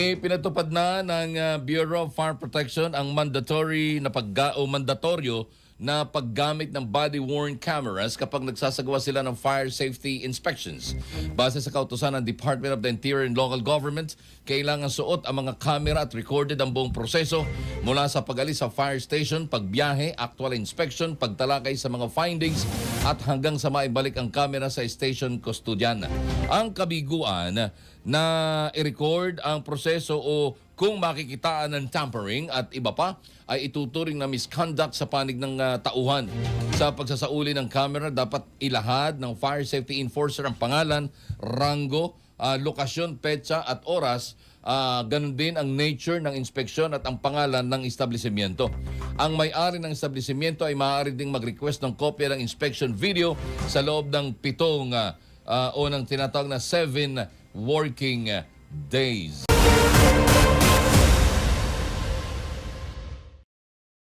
Pinatupad na ng Bureau of Fire Protection ang mandatoryo na paggamit ng body-worn cameras kapag nagsasagawa sila ng fire safety inspections. Base sa kautusan ng Department of the Interior and Local Government, kailangan suot ang mga camera at recorded ang buong proseso mula sa pag-alis sa fire station, pagbiyahe, actual inspection, pagtalakay sa mga findings at hanggang sa maibalik ang camera sa station custodian. Ang kabiguan na i-record ang proseso o kung makikitaan ng tampering at iba pa ay ituturing na misconduct sa panig ng tauhan. Sa pagsasauli ng camera, dapat ilahad ng fire safety enforcer ang pangalan, ranggo, lokasyon, petsa at oras. Ganun din ang nature ng inspeksyon at ang pangalan ng establishmento. Ang may-ari ng establishmento ay maaari ding mag-request ng kopya ng inspection video sa loob ng 7 o ng tinatawag na 7 working days.